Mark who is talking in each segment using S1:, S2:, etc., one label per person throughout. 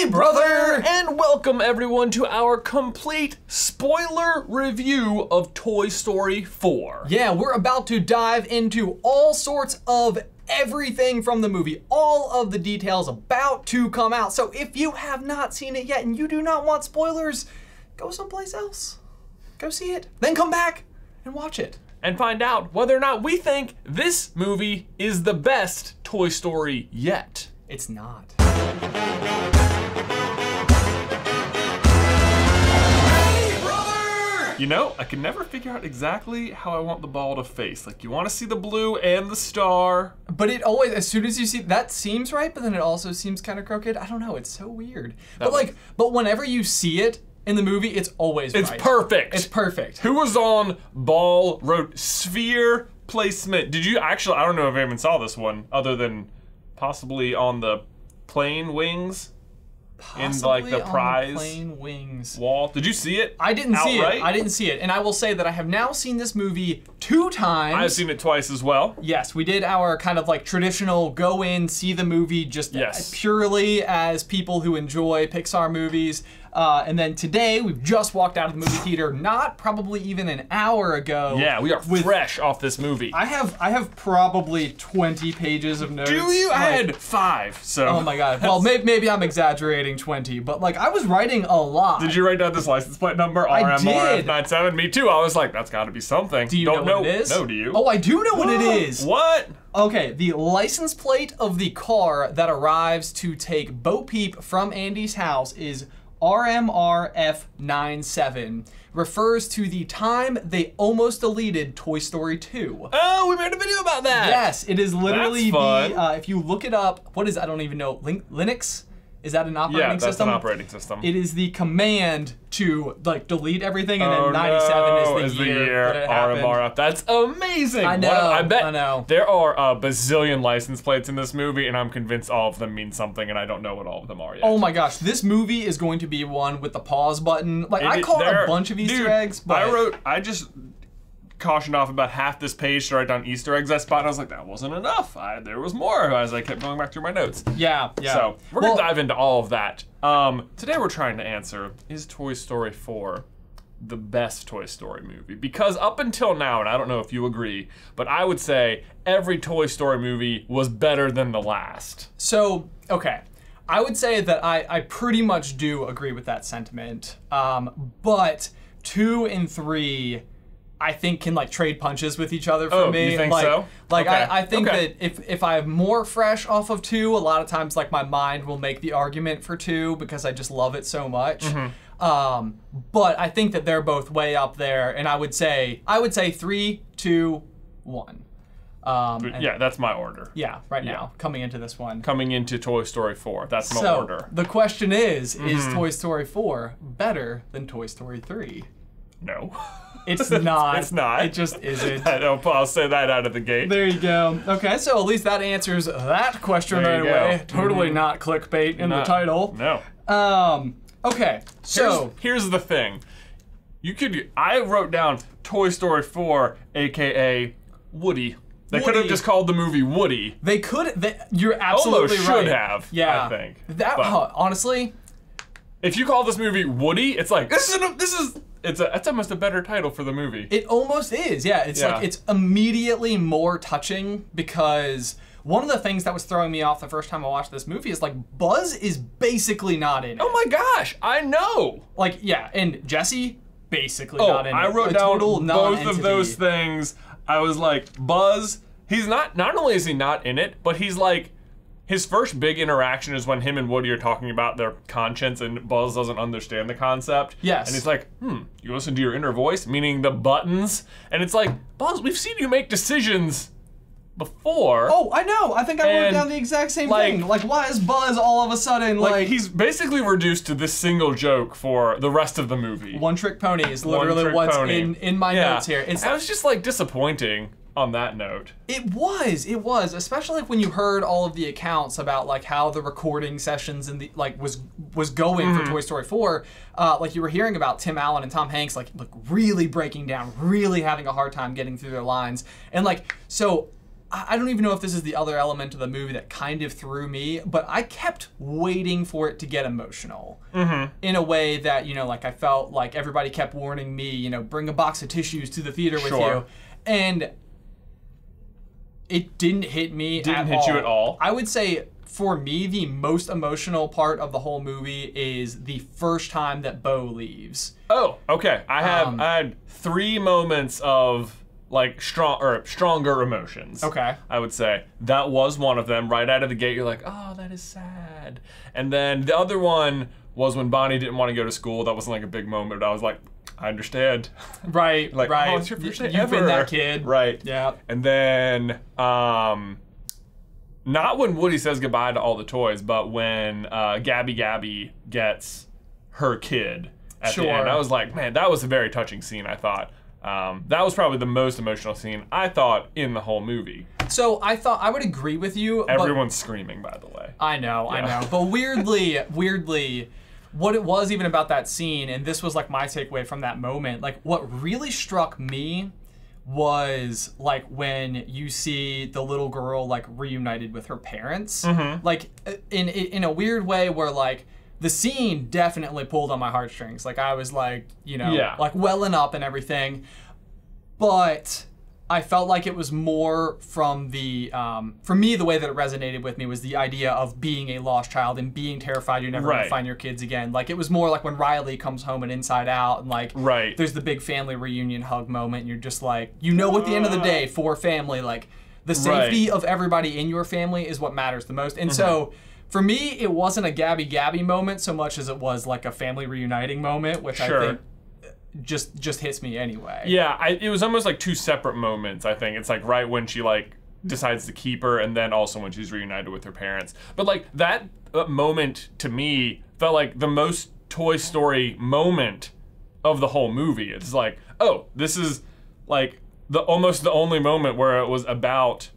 S1: Hey, brother!
S2: And welcome everyone to our complete spoiler review of Toy Story 4.
S1: Yeah, we're about to dive into all sorts of everything from the movie, all of the details about to come out. So if you have not seen it yet and you do not want spoilers, go someplace else. Go see it, then come back and watch it.
S2: And find out whether or not we think this movie is the best Toy Story yet.
S1: It's not.
S2: You know, I can never figure out exactly how I want the ball to face. Like, you want to see the blue and the star.
S1: But it always, as soon as you see, that seems right, but then it also seems kind of crooked. I don't know, it's so weird. But whenever you see it in the movie, it's always right.
S2: It's perfect.
S1: It's perfect.
S2: Who was on ball, wrote sphere placement? Did you actually, I don't know if I even saw this one, other than possibly on the plane wings.
S1: Possibly
S2: in like the prize
S1: on the plane wings
S2: wall. Did you see it?
S1: I didn't see it. I didn't see it. And I will say that I have now seen this movie 2 times.
S2: I've seen it twice as well.
S1: Yes, we did our kind of like traditional go in, see the movie just purely as people who enjoy Pixar movies. And then today, we've just walked out of the movie theater, not probably even an hour ago.
S2: Yeah, we are fresh off this movie.
S1: I have probably 20 pages of notes.
S2: Do you? I had 5, so.
S1: Oh my God. Well, maybe I'm exaggerating 20, but like I was writing a lot.
S2: Did you write down this license plate number?
S1: I did.
S2: RMRF97. Me too. I was like, that's gotta be something.
S1: Do you know what it is?
S2: No, do you?
S1: Oh, I do know what it is.
S2: What?
S1: Okay, the license plate of the car that arrives to take Bo Peep from Andy's house is RMRF97, refers to the time they almost deleted Toy Story 2.
S2: Oh, we made a video about that.
S1: Yes, it is literally
S2: That's fun.
S1: if you look it up, what is, I don't even know, Linux? Is that an operating system?
S2: Yeah, that's an operating system.
S1: It is the command to like delete everything, and then 97 is the year that it happened.
S2: RMRF. That's amazing.
S1: I know.
S2: I bet
S1: know.
S2: There are a bazillion license plates in this movie, and I'm convinced all of them mean something, and I don't know what all of them are yet.
S1: Oh my gosh, this movie is going to be one with the pause button. Like I caught a bunch of Easter eggs, but
S2: I just cautioned off about half this page to write down Easter eggs I spotted. And I was like, that wasn't enough. There was more as I kept going back through my notes.
S1: Yeah.
S2: So we're gonna dive into all of that. Today we're trying to answer, is Toy Story 4 the best Toy Story movie? Because up until now, and I don't know if you agree, but I would say every Toy Story movie was better than the last.
S1: So, okay. I would say that I pretty much do agree with that sentiment. But 2 and 3 I think can like trade punches with each other for me.
S2: You think
S1: like,
S2: so?
S1: Like
S2: okay.
S1: I think that if I'm more fresh off of 2, a lot of times like my mind will make the argument for 2 because I just love it so much. But I think that they're both way up there, and I would say 3, 2, 1.
S2: Yeah, that's my order.
S1: Yeah, right now, coming into this one.
S2: Coming into Toy Story 4, that's my order.
S1: The question is Toy Story 4 better than Toy Story 3?
S2: No.
S1: It's not.
S2: It's not.
S1: It just isn't.
S2: I'll say that out of the gate.
S1: There you go. Okay, so at least that answers that question right away. Totally not clickbait in the title.
S2: No.
S1: Okay, so
S2: here's the thing. I wrote down Toy Story 4, aka Woody. They could have just called the movie Woody.
S1: They could. You're absolutely right.
S2: Should have.
S1: Yeah.
S2: I think.
S1: Honestly,
S2: if you call this movie Woody, it's like that's almost a better title for the movie.
S1: It almost is. Yeah. It's like it's immediately more touching because one of the things that was throwing me off the first time I watched this movie is like Buzz is basically not in it.
S2: Oh my gosh, I know.
S1: Like and Jesse basically not in it.
S2: I wrote down both of those things. I was like, Buzz, he's not only is he not in it, but he's like, his first big interaction is when him and Woody are talking about their conscience and Buzz doesn't understand the concept.
S1: Yes.
S2: And he's like, you listen to your inner voice, meaning the buttons. And it's like, Buzz, we've seen you make decisions before.
S1: Oh, I know. I think I wrote down the exact same thing. Like, why is Buzz all of a sudden like
S2: he's basically reduced to this single joke for the rest of the movie.
S1: One trick pony is literally what's in my notes here.
S2: It was just like disappointing on that note.
S1: It was, especially when you heard all of the accounts about like how the recording sessions and the like was going for Toy Story 4. Like you were hearing about Tim Allen and Tom Hanks like really breaking down, really having a hard time getting through their lines, and like so. I don't even know if this is the other element of the movie that kind of threw me, but I kept waiting for it to get emotional in a way that, you know, like I felt like everybody kept warning me, you know, bring a box of tissues to the theater with you. And it didn't hit me at all.
S2: Didn't hit you at all?
S1: I would say for me, the most emotional part of the whole movie is the first time that Bo leaves.
S2: Oh, okay. I had 3 moments of like stronger emotions.
S1: Okay.
S2: I would say that was one of them. Right out of the gate, you're like, oh, that is sad. And then the other one was when Bonnie didn't want to go to school. That wasn't like a big moment, but I was like, I understand.
S1: Right.
S2: Like,
S1: right.
S2: oh, it's your first day
S1: You've
S2: ever.
S1: been that kid.
S2: Right.
S1: Yeah.
S2: And then not when Woody says goodbye to all the toys, but when Gabby gets her kid at the end. I was like, man, that was a very touching scene, I thought. That was probably the most emotional scene, I thought, in the whole movie.
S1: So I thought I would agree with you.
S2: Everyone's screaming, by the way.
S1: I know. But weirdly, what it was even about that scene, and this was like my takeaway from that moment, like what really struck me was like when you see the little girl like reunited with her parents, like in a weird way where like the scene definitely pulled on my heartstrings. Like I was like, you know, like welling up and everything, but I felt like it was more from the, for me, the way that it resonated with me was the idea of being a lost child and being terrified you're never gonna find your kids again. Like it was more like when Riley comes home in Inside Out and like there's the big family reunion hug moment and you're just like, you know, at the end of the day for family, like the safety of everybody in your family is what matters the most. And so for me, it wasn't a Gabby moment so much as it was like a family reuniting moment, which I think just hits me anyway.
S2: Yeah, it was almost like 2 separate moments, I think. It's like right when she like decides to keep her and then also when she's reunited with her parents. But like that moment to me felt like the most Toy Story moment of the whole movie. It's like, oh, this is like almost the only moment where it was about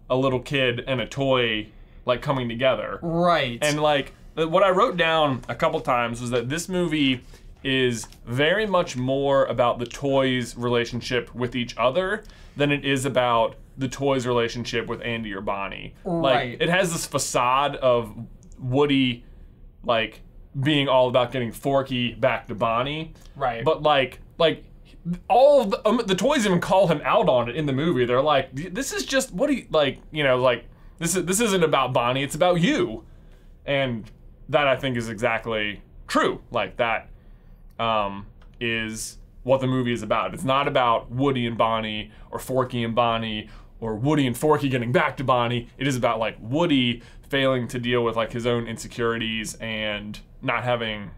S2: a little kid and a toy like coming together.
S1: Right.
S2: And like what I wrote down a couple times was that this movie is very much more about the toys' relationship with each other than it is about the toys' relationship with Andy or Bonnie. Like it has this facade of Woody like being all about getting Forky back to Bonnie.
S1: Right.
S2: But like all of the toys even call him out on it in the movie. They're like, this is just Woody, like, you know, like this isn't about Bonnie, it's about you. And that I think is exactly true. Like that is what the movie is about. It's not about Woody and Bonnie or Forky and Bonnie or Woody and Forky getting back to Bonnie. It is about like Woody failing to deal with like his own insecurities and not having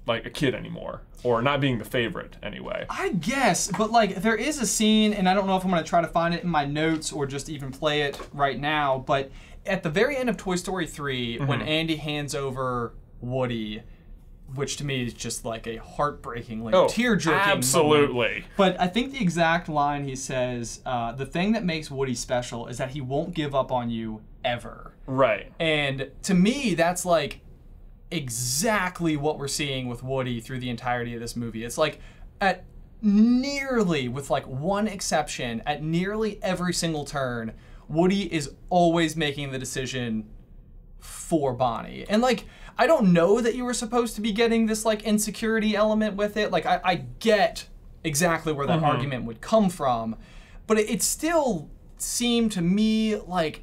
S2: like a kid anymore or not being the favorite anyway.
S1: I guess, but like there is a scene, and I don't know if I'm gonna try to find it in my notes or just even play it right now, but at the very end of Toy Story 3, when Andy hands over Woody, which to me is just like a heartbreakingly tear-jerking
S2: absolutely
S1: moment. But I think the exact line he says, the thing that makes Woody special is that he won't give up on you ever.
S2: Right.
S1: And to me, that's like exactly what we're seeing with Woody through the entirety of this movie. It's like at nearly, with like one exception, at nearly every single turn, Woody is always making the decision for Bonnie. And like, I don't know that you were supposed to be getting this like insecurity element with it. Like I get exactly where that argument would come from, but it still seemed to me like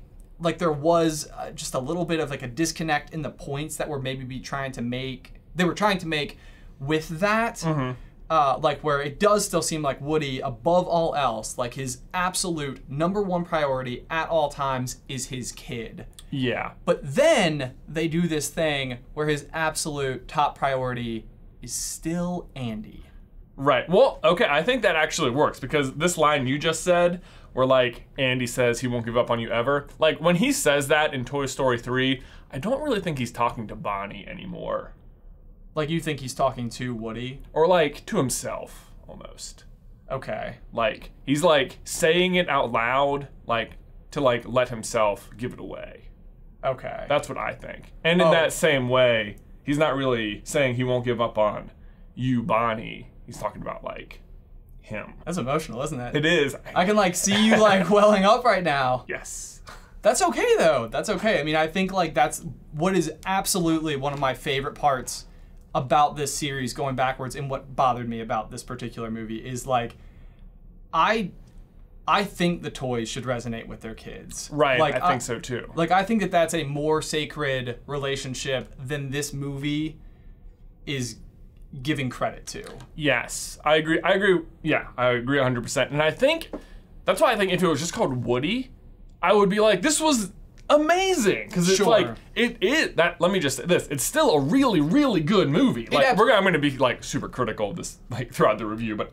S1: there was just a little bit of like a disconnect in the points that were maybe trying to make with that. Like where it does still seem like Woody, above all else, like his absolute #1 priority at all times is his kid.
S2: Yeah.
S1: But then they do this thing where his absolute top priority is still Andy.
S2: Right. Well, okay, I think that actually works because this line you just said, where like Andy says he won't give up on you ever, like when he says that in Toy Story 3, I don't really think he's talking to Bonnie anymore.
S1: Like you think he's talking to Woody?
S2: Or like to himself, almost.
S1: Okay.
S2: Like he's like saying it out loud, like to like let himself give it away.
S1: Okay.
S2: That's what I think. And in that same way, he's not really saying he won't give up on you, Bonnie. He's talking about like him.
S1: That's emotional, isn't it?
S2: It is.
S1: I can like see you like welling up right now.
S2: Yes.
S1: That's okay though. That's okay. I mean, I think like that's what is absolutely one of my favorite parts about this series going backwards, and what bothered me about this particular movie is like I think the toys should resonate with their kids.
S2: Right,
S1: like,
S2: I think so too.
S1: Like I think that that's a more sacred relationship than this movie is giving credit to.
S2: Yes, I agree. Yeah, I agree 100%. And I think that's why I think if it was just called Woody, I would be like, this was amazing, because it's like let me just say this, it's still a really, really good movie. Like I'm going to be like super critical of this like throughout the review, but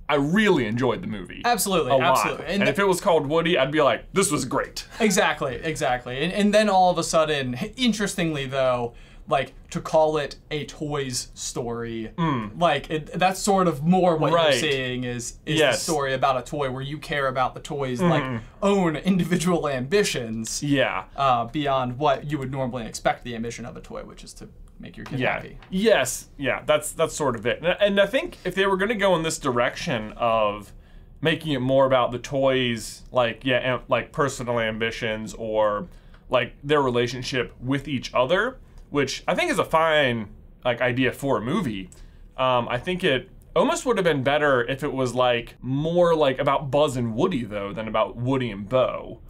S2: I really enjoyed the movie.
S1: Absolutely,
S2: a lot.
S1: absolutely.
S2: And if it was called Woody, I'd be like, this was great.
S1: Exactly. And then all of a sudden, interestingly though, like to call it a toys story, like that's sort of more what you're seeing is the story about a toy where you care about the toys, like own individual ambitions.
S2: Yeah.
S1: Beyond what you would normally expect the ambition of a toy, which is to make your kid happy.
S2: Yes. Yeah. That's sort of it. And I think if they were going to go in this direction of making it more about the toys, like like personal ambitions or like their relationship with each other, which I think is a fine like idea for a movie. I think it almost would have been better if it was like more like about Buzz and Woody though than about Woody and Bo.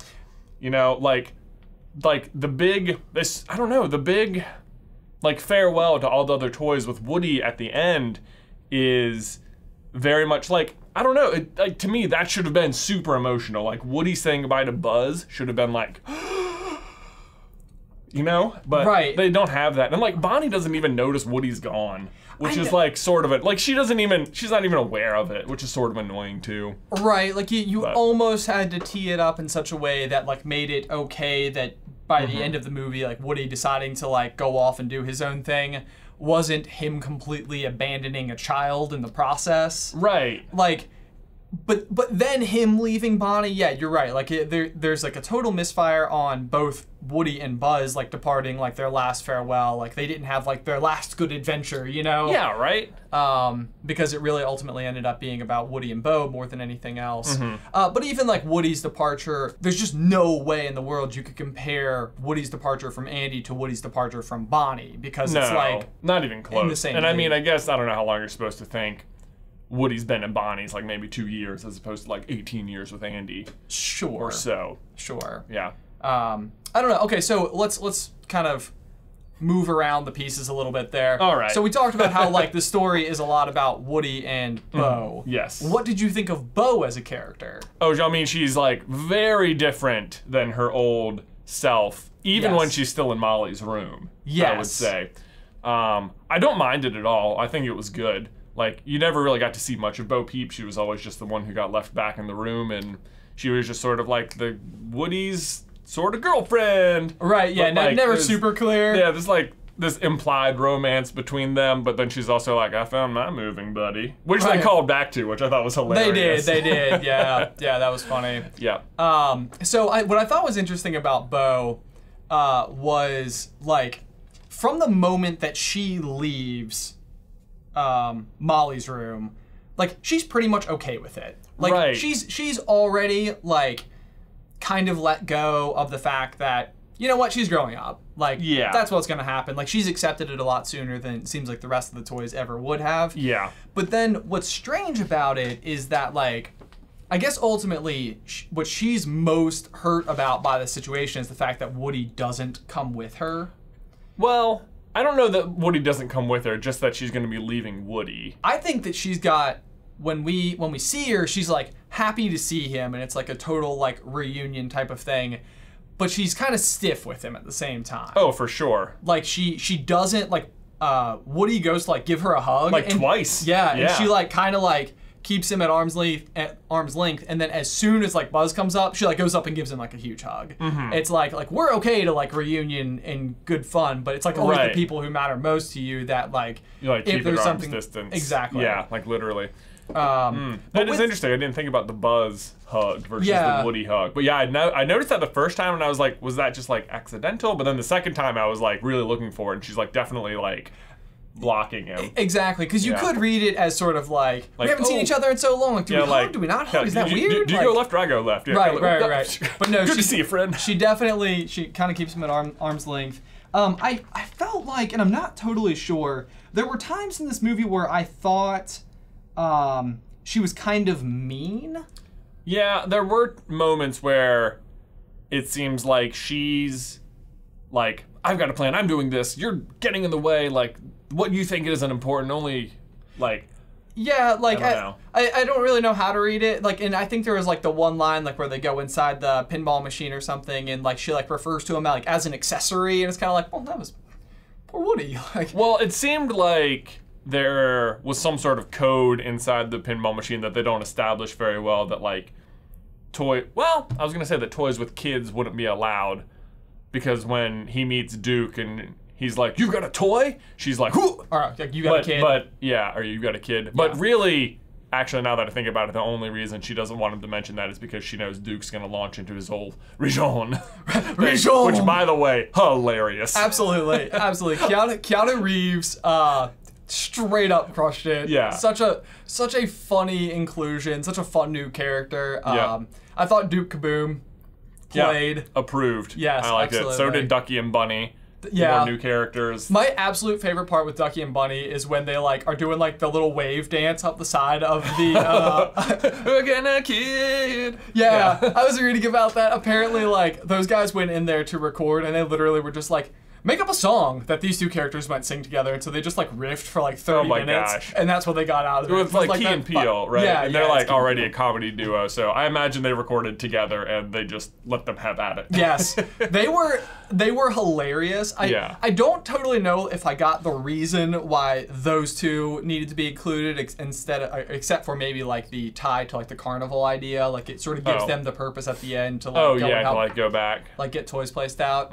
S2: You know, like the big like farewell to all the other toys with Woody at the end is very much like, I don't know, like to me that should have been super emotional. Like Woody saying goodbye to Buzz should have been like you know, but they don't have that. And like Bonnie doesn't even notice Woody's gone, which is like sort of like she's not even aware of it, which is sort of annoying too.
S1: Right, like you almost had to tee it up in such a way that like made it okay that by the end of the movie, like Woody deciding to like go off and do his own thing wasn't him completely abandoning a child in the process.
S2: Right.
S1: Like, but then him leaving Bonnie, yeah, you're right. Like there's like a total misfire on both Woody and Buzz, like departing like their last farewell. Like they didn't have like their last good adventure, you know?
S2: Yeah, right.
S1: Because it really ultimately ended up being about Woody and Bo more than anything else. But even like Woody's departure, there's just no way in the world you could compare Woody's departure from Andy to Woody's departure from Bonnie, because it's like
S2: not even close.
S1: In the same
S2: and I mean, I guess I don't know how long you're supposed to think Woody's been in Bonnie's, like maybe 2 years as opposed to like 18 years with Andy.
S1: Sure.
S2: Or so.
S1: Sure.
S2: Yeah.
S1: I don't know. Okay, so let's kind of move around the pieces a little bit there.
S2: All right.
S1: So we talked about how like the story is a lot about Woody and Bo.
S2: Yes.
S1: What did you think of Bo as a character?
S2: Oh, I mean, she's like very different than her old self, even when she's still in Molly's room.
S1: Yes.
S2: I would say. I don't mind it at all. I think it was good. Like, you never really got to see much of Bo Peep. She was always just the one who got left back in the room, and she was just sort of like the Woody's sort of girlfriend.
S1: Right, yeah,
S2: like,
S1: never super clear.
S2: Yeah, there's like this implied romance between them, but then she's also like, I found my moving buddy. Which they called back to, which I thought was hilarious.
S1: They did, yeah. Yeah, that was funny.
S2: Yeah.
S1: So what I thought was interesting about Bo was, like, from the moment that she leaves Molly's room, like, she's pretty much okay with it. Like, she's already, like, kind of let go of the fact that, you know what, she's growing up. Like, that's what's gonna happen. Like, she's accepted it a lot sooner than it seems like the rest of the toys ever would have.
S2: Yeah.
S1: But then what's strange about it is that, like, I guess ultimately what she's most hurt about by the situation is the fact that Woody doesn't come with her.
S2: Well, I don't know that Woody doesn't come with her, just that she's gonna be leaving Woody.
S1: I think that she's got, when we see her, she's like happy to see him, and it's like a total like reunion type of thing. But she's kind of stiff with him at the same time.
S2: Oh, for sure.
S1: Like she doesn't like Woody goes to like give her a hug
S2: like twice.
S1: Yeah, and she like kind of like keeps him at arm's length, and then as soon as like Buzz comes up, she like goes up and gives him like a huge hug. It's like we're okay to like reunion and good fun, but it's like always the people who matter most to you that like,
S2: you like
S1: if
S2: keep
S1: there's
S2: it
S1: something
S2: arm's distance.
S1: Exactly.
S2: Yeah, like literally.
S1: That
S2: is interesting. I didn't think about the Buzz hug versus the Woody hug. But yeah, I noticed that the first time, and I was like, was that just like accidental? But then the second time I was like really looking for it, and she's like definitely like blocking him.
S1: Exactly, because you could read it as sort of like we haven't seen each other in so long. Like, do we hug? Do we not hug? Is that weird?
S2: Do you go left or I go left? Yeah,
S1: Right. But no,
S2: good to see you, friend.
S1: She definitely, she kind of keeps him at arm's length. I felt like, and I'm not totally sure, there were times in this movie where I thought she was kind of mean.
S2: Yeah, there were moments where it seems like she's like, I've got a plan, I'm doing this, you're getting in the way, like, what you think isn't important, only, like...
S1: Yeah, like,
S2: I
S1: don't really know how to read it, like, and I think there was, like, the one line, like, where they go inside the pinball machine or something, and, like, she, like, refers to him, like, as an accessory, and it's kind of like, well, that was poor Woody. Like,
S2: well, it seemed like there was some sort of code inside the pinball machine that they don't establish very well, that, like, well, I was gonna say that toys with kids wouldn't be allowed, because when he meets Duke and he's like, "You've got a toy?" She's like, "Whoo!"
S1: All right, like, you got a kid.
S2: But yeah, or you got a kid. But really, actually, now that I think about it, the only reason she doesn't want him to mention that is because she knows Duke's gonna launch into his old Rijon.
S1: Rijon!
S2: Which, by the way, hilarious.
S1: Absolutely. Keanu Reeves, straight up crushed it.
S2: Yeah.
S1: Such a funny inclusion, such a fun new character. I thought Duke Kaboom played.
S2: Yeah, approved.
S1: Yes,
S2: I liked
S1: absolutely.
S2: it. So did Ducky and Bunny.
S1: Yeah.
S2: More new characters.
S1: My absolute favorite part with Ducky and Bunny is when they like are doing like the little wave dance up the side of the
S2: We're gonna kid.
S1: Yeah, I was reading about that. Apparently, like, those guys went in there to record and they literally were just like, make up a song that these two characters might sing together. And so they just like riffed for like 30 minutes.
S2: Gosh.
S1: And that's what they got out of it.
S2: It was like Key and Peele, right?
S1: Yeah,
S2: and they're like already a comedy duo, so I imagine they recorded together and they just let them have at it.
S1: Yes. They were hilarious. I don't totally know if I got the reason why those two needed to be included except for maybe like the tie to like the carnival idea. Like it sort of gives them the purpose at the end to like
S2: go back.
S1: Like get toys placed out.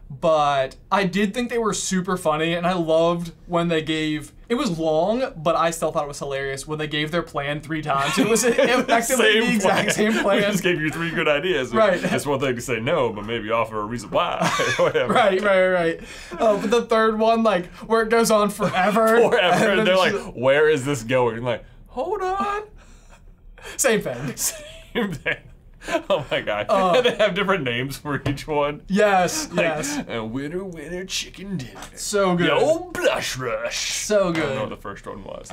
S1: But I did think they were super funny, and I loved when they gave... It was long, but I still thought it was hilarious when they gave their plan 3 times. It was effectively the exact same plan.
S2: We just gave you 3 good ideas.
S1: Right.
S2: It's one thing to say no, but maybe offer a reason why. Whatever.
S1: Right. But the third one, like, where it goes on forever.
S2: And they're like, where is this going? And like, hold on.
S1: Same thing.
S2: Same thing. Oh my god. And they have different names for each one.
S1: Yes,
S2: like,
S1: yes.
S2: Winner, chicken dinner.
S1: So good.
S2: The old blush rush.
S1: So good.
S2: I don't know what the first one was.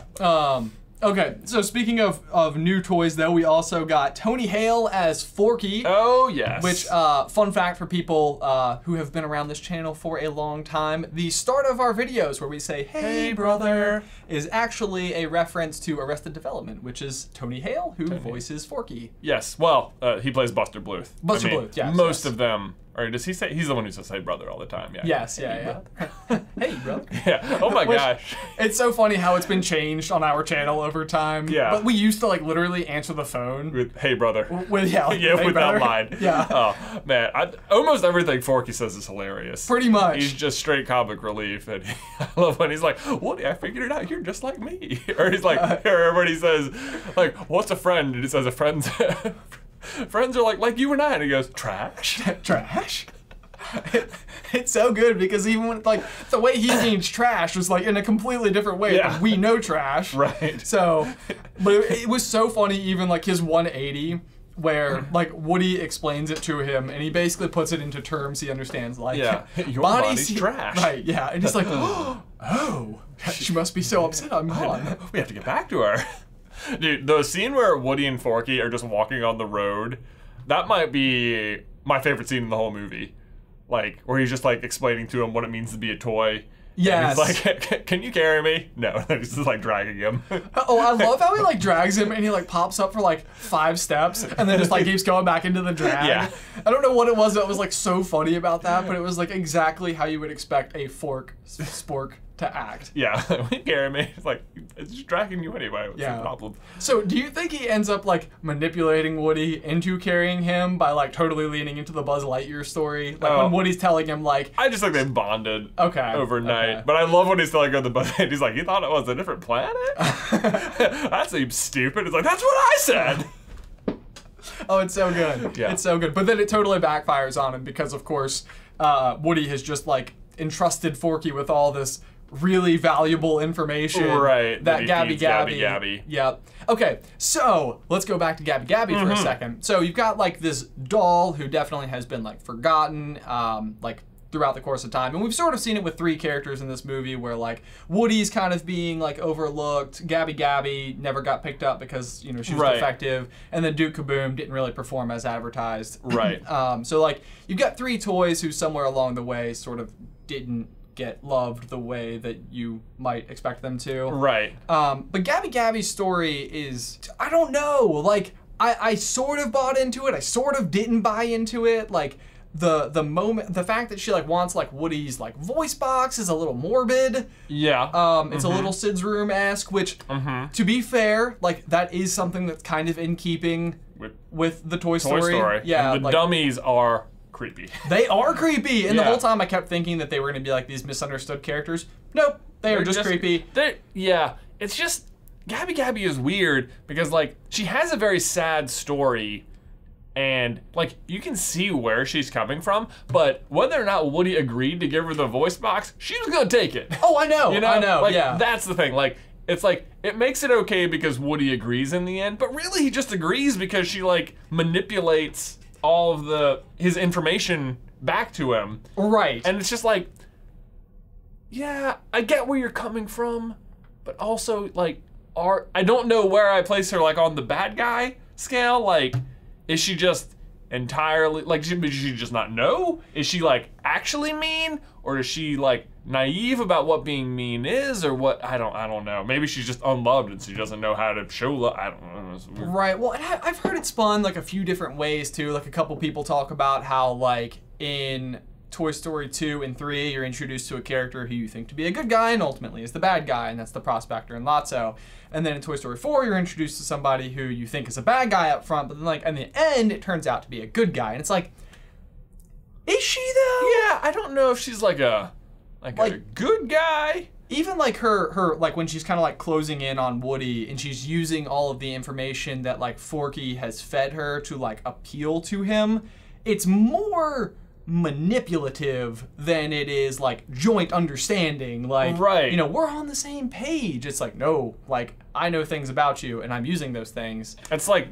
S1: Okay, so speaking of new toys, though, we also got Tony Hale as Forky.
S2: Oh, yes.
S1: Which, fun fact for people who have been around this channel for a long time, the start of our videos where we say, hey, brother, is actually a reference to Arrested Development, which is Tony Hale, who voices Forky.
S2: Yes, well, he plays Buster Bluth.
S1: Bluth, yes.
S2: Most of them... Or does he say, he's the one who says, hey, brother, all the time, yeah.
S1: Yes,
S2: hey,
S1: hey, brother.
S2: Yeah, oh my gosh.
S1: It's so funny how it's been changed on our channel over time.
S2: Yeah.
S1: But we used to, like, literally answer the phone.
S2: With, hey, brother.
S1: With,
S2: yeah,
S1: hey,
S2: with
S1: brother.
S2: that line.
S1: Yeah.
S2: Oh, man, almost everything Forky says is hilarious.
S1: Pretty much.
S2: He's just straight comic relief, and I love when he's like, Woody, I figured it out, you're just like me. Or he's like, everybody says, like, what's a friend? And he says, a friend's... Friends are like you and I, and he goes, trash?
S1: Trash? It's so good because even when like the way he means trash was like in a completely different way.
S2: Yeah.
S1: Like, we know trash.
S2: Right.
S1: So, but it was so funny even like his 180 where like Woody explains it to him and he basically puts it into terms he understands. Like,
S2: your body's trash.
S1: Right, yeah. And he's like, oh, she must be so upset I'm gone.
S2: We have to get back to her. Dude, the scene where Woody and Forky are just walking on the road, that might be my favorite scene in the whole movie. Like, where he's just, like, explaining to him what it means to be a toy.
S1: Yes.
S2: And he's like, can you carry me? No. He's just, like, dragging him.
S1: Oh, I love how he, like, drags him and he, like, pops up for, like, 5 steps and then just, like, keeps going back into the drag.
S2: Yeah.
S1: I don't know what it was that was, like, so funny about that, but it was, like, exactly how you would expect a spork to act.
S2: Yeah. Can you carry me? It's like, it's just dragging you anyway. What's the problem?
S1: So, do you think he ends up, like, manipulating Woody into carrying him by, like, totally leaning into the Buzz Lightyear story? Like, when Woody's telling him, like...
S2: I just think they bonded overnight.
S1: Okay.
S2: But I love when he's telling him the Buzz Lightyear. He's like, you thought it was a different planet? That seems stupid. It's like, that's what I said!
S1: Oh, it's so good.
S2: Yeah.
S1: It's so good. But then it totally backfires on him because, of course, Woody has just, like, entrusted Forky with all this really valuable information.
S2: Right.
S1: That
S2: he
S1: Gabby
S2: feeds
S1: Gabby.
S2: Gabby.
S1: Yep. Okay, so let's go back to Gabby Gabby for a second. So you've got like this doll who definitely has been like forgotten, like throughout the course of time. And we've sort of seen it with 3 characters in this movie where like Woody's kind of being like overlooked. Gabby Gabby never got picked up because, you know, she was defective. And then Duke Kaboom didn't really perform as advertised.
S2: Right.
S1: So like you've got 3 toys who somewhere along the way sort of didn't get loved the way that you might expect them to.
S2: Right.
S1: But Gabby Gabby's story is, I don't know, like I sort of bought into it. I sort of didn't buy into it. Like the fact that she like wants like Woody's like voice box is a little morbid.
S2: Yeah.
S1: It's a little Sid's Room-esque, which to be fair, like that is something that's kind of in keeping with the Toy Story.
S2: Yeah. And the dummies are creepy.
S1: They are creepy, and the whole time I kept thinking that they were going to be like these misunderstood characters. Nope, they're just creepy.
S2: It's just Gabby Gabby is weird because like she has a very sad story, and like you can see where she's coming from, but whether or not Woody agreed to give her the voice box, she was gonna take it.
S1: Oh, I know. You know, I know.
S2: Like,
S1: yeah,
S2: that's the thing. Like it's like it makes it okay because Woody agrees in the end, but really he just agrees because she like manipulates all of his information back to him.
S1: Right.
S2: And it's just like, yeah, I get where you're coming from, but also like, I don't know where I place her like on the bad guy scale. Like, is she just entirely like, does she just not know? Is she like actually mean, or is she like naive about what being mean is, or what? I don't know. Maybe she's just unloved and she doesn't know how to show love. I don't know.
S1: Right. Well, I've heard it spun like a few different ways too. Like a couple people talk about how like in Toy Story 2 and 3, you're introduced to a character who you think to be a good guy and ultimately is the bad guy, and that's the Prospector and Lotso. And then in Toy Story 4, you're introduced to somebody who you think is a bad guy up front, but then like in the end, it turns out to be a good guy. And it's like, is she though?
S2: Yeah, I don't know if she's like a good guy.
S1: Even like her like when she's kind of like closing in on Woody and she's using all of the information that like Forky has fed her to like appeal to him, it's more manipulative than it is like joint understanding. Like, you know, we're on the same page. It's like, no, like I know things about you and I'm using those things.
S2: It's like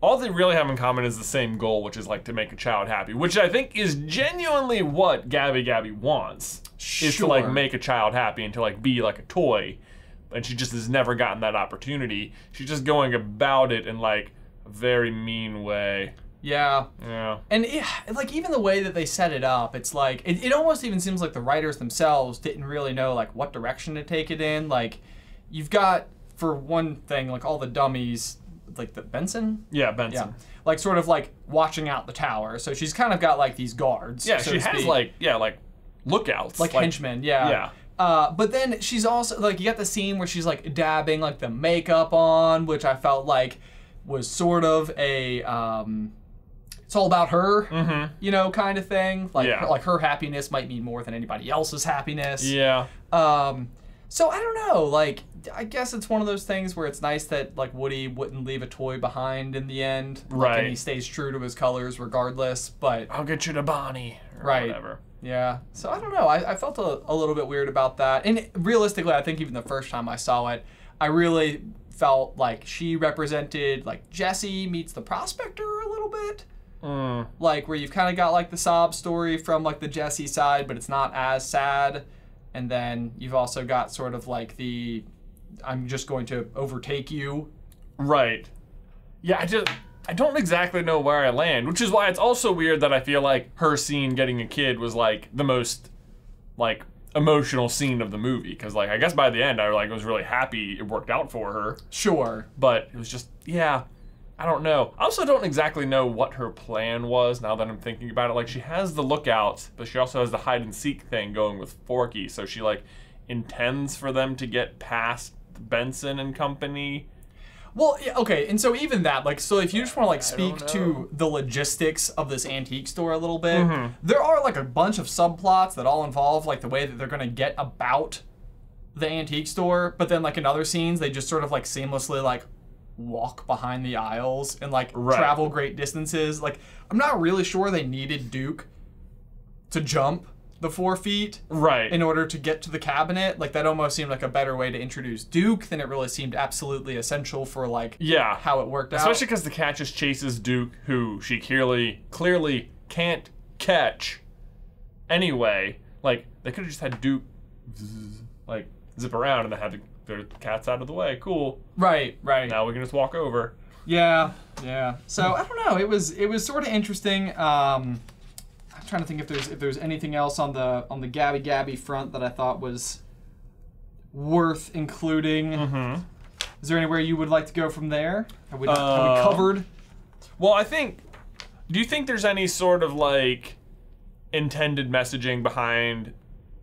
S2: all they really have in common is the same goal, which is like to make a child happy, which I think is genuinely what Gabby Gabby wants. Is to like make a child happy and to like be like a toy. And she just has never gotten that opportunity. She's just going about it in like a very mean way.
S1: Yeah.
S2: Yeah.
S1: And like even the way that they set it up, it's like it almost even seems like the writers themselves didn't really know like what direction to take it in. Like you've got, for one thing, like all the dummies, like the Benson?
S2: Yeah, Benson.
S1: Yeah. Like sort of like watching out the tower. So she's kind of got like these guards.
S2: Yeah,
S1: so
S2: she has like lookouts.
S1: Like henchmen, yeah.
S2: Yeah.
S1: But then she's also like, you got the scene where she's like dabbing like the makeup on, which I felt like was sort of a it's all about her, you know, kind of thing. Like, like her happiness might mean more than anybody else's happiness.
S2: Yeah.
S1: So I don't know, like, I guess it's one of those things where it's nice that like Woody wouldn't leave a toy behind in the end. Like, and he stays true to his colors regardless, but
S2: I'll get you to Bonnie or whatever.
S1: Yeah. So I don't know. I felt a little bit weird about that. And realistically, I think even the first time I saw it, I really felt like she represented like Jessie meets the Prospector a little bit. Like where you've kind of got like the sob story from like the Jessie side, but it's not as sad. And then you've also got sort of like the I'm just going to overtake you.
S2: Right. Yeah, I don't exactly know where I land, which is why it's also weird that I feel like her scene getting a kid was like the most like emotional scene of the movie, because like I guess by the end I like was really happy it worked out for her.
S1: Sure.
S2: But it was just, yeah, I don't know. I also don't exactly know what her plan was now that I'm thinking about it. Like she has the lookout, but she also has the hide and seek thing going with Forky, so she like intends for them to get past Benson and company.
S1: Well, yeah, okay, and so even that, like, so if you just want to, like, speak to the logistics of this antique store a little bit, there are, like, a bunch of subplots that all involve, like, the way that they're going to get about the antique store, but then, like, in other scenes, they just sort of, like, seamlessly, like, walk behind the aisles and, like, travel great distances. Like, I'm not really sure they needed Duke to jump the 4 feet
S2: right
S1: in order to get to the cabinet. Like, that almost seemed like a better way to introduce Duke than it really seemed absolutely essential for, like, how it worked out.
S2: Especially because the cat just chases Duke, who she clearly can't catch anyway. Like, they could have just had Duke, like, zip around and then had the cat's out of the way. Cool.
S1: Right.
S2: Now we can just walk over.
S1: Yeah. So, I don't know. It was sort of interesting. I'm trying to think if there's anything else on the Gabby front that I thought was worth including.
S2: Mm-hmm.
S1: Is there anywhere you would like to go from there? Have we covered?
S2: Well, do you think there's any sort of like intended messaging behind